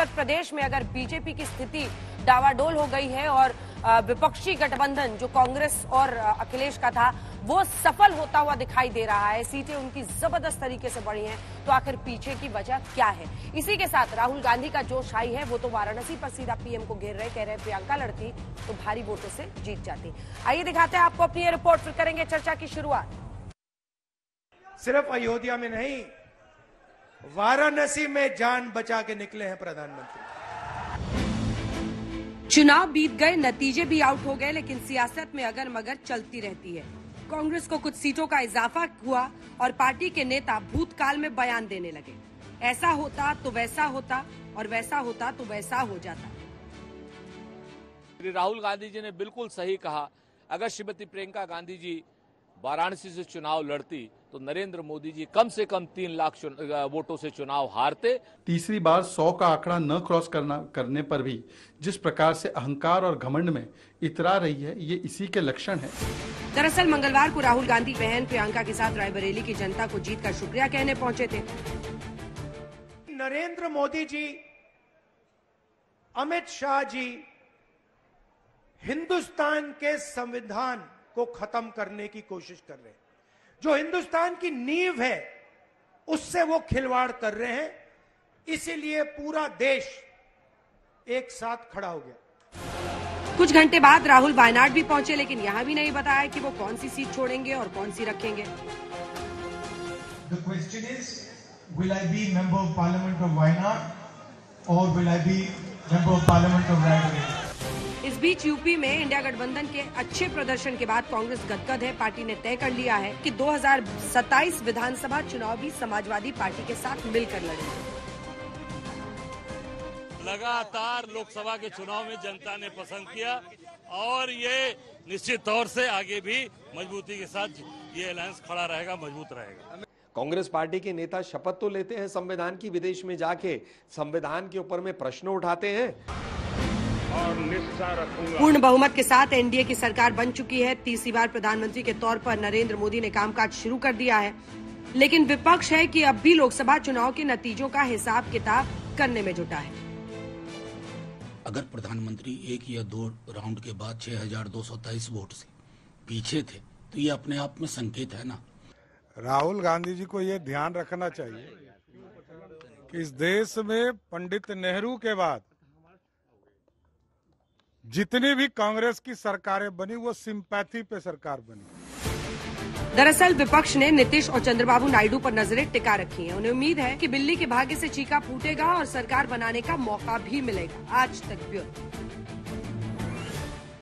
उत्तर प्रदेश में अगर बीजेपी की स्थिति डावाडोल हो गई है और विपक्षी गठबंधन जो कांग्रेस और अखिलेश का था वो सफल होता हुआ दिखाई दे रहा है, सीटें उनकी जबरदस्त तरीके से बढ़ी हैं, तो आखिर पीछे की वजह क्या है? इसी के साथ राहुल गांधी का जोश हाई है, वो तो वाराणसी पर सीधा पीएम को घेर रहे, कह रहे प्रियंका लड़ती तो भारी वोटों से जीत जाती। आइए दिखाते हैं आपको अपनी ये रिपोर्ट, फिर करेंगे चर्चा की शुरुआत। सिर्फ अयोध्या में नहीं, वाराणसी में जान बचा के निकले हैं प्रधानमंत्री। चुनाव बीत गए, नतीजे भी आउट हो गए, लेकिन सियासत में अगर मगर चलती रहती है। कांग्रेस को कुछ सीटों का इजाफा हुआ और पार्टी के नेता भूतकाल में बयान देने लगे, ऐसा होता तो वैसा होता और वैसा होता तो वैसा हो जाता। श्री राहुल गांधी जी ने बिल्कुल सही कहा, अगर श्रीमती प्रियंका गांधी जी वाराणसी से चुनाव लड़ती तो नरेंद्र मोदी जी कम से कम 3 लाख वोटों से चुनाव हारते। तीसरी बार 100 का आंकड़ा न क्रॉस करने पर भी जिस प्रकार से अहंकार और घमंड में इतरा रही है, ये इसी के लक्षण है। दरअसल मंगलवार को राहुल गांधी बहन प्रियंका के साथ रायबरेली की जनता को जीत का शुक्रिया कहने पहुंचे थे। नरेंद्र मोदी जी, अमित शाह जी हिंदुस्तान के संविधान को खत्म करने की कोशिश कर रहे हैं। जो हिंदुस्तान की नींव है उससे वो खिलवाड़ कर रहे हैं, इसीलिए पूरा देश एक साथ खड़ा हो गया। कुछ घंटे बाद राहुल वायनाड भी पहुंचे, लेकिन यहां भी नहीं बताया कि वो कौन सी सीट छोड़ेंगे और कौन सी रखेंगे। The question is, will I be member of parliament of Wayanad or will I be member of parliament of Raebareli? इस बीच यूपी में इंडिया गठबंधन के अच्छे प्रदर्शन के बाद कांग्रेस गदगद है। पार्टी ने तय कर लिया है कि 2027 विधानसभा चुनाव भी समाजवादी पार्टी के साथ मिलकर लड़ेंगे। लगातार लोकसभा के चुनाव में जनता ने पसंद किया और ये निश्चित तौर से आगे भी मजबूती के साथ ये अलायंस खड़ा रहेगा, मजबूत रहेगा। कांग्रेस पार्टी के नेता शपथ तो लेते हैं संविधान की, विदेश में जाके संविधान के ऊपर में प्रश्न उठाते हैं और निष्ठा रखूंगा। पूर्ण बहुमत के साथ एनडीए की सरकार बन चुकी है। तीसरी बार प्रधानमंत्री के तौर पर नरेंद्र मोदी ने कामकाज शुरू कर दिया है, लेकिन विपक्ष है कि अब भी लोकसभा चुनाव के नतीजों का हिसाब किताब करने में जुटा है। अगर प्रधानमंत्री 1 या 2 राउंड के बाद 6227 वोट से पीछे थे तो ये अपने आप में संकेत है ना। राहुल गांधी जी को ये ध्यान रखना चाहिए कि इस देश में पंडित नेहरू के बाद जितनी भी कांग्रेस की सरकारें बनी वो सिंपैथी पे सरकार बनी। दरअसल विपक्ष ने नीतीश और चंद्रबाबू नायडू पर नजरें टिका रखी हैं। उन्हें उम्मीद है कि बिल्ली के भाग्य से चीका फूटेगा और सरकार बनाने का मौका भी मिलेगा। आज तक ब्यूरो।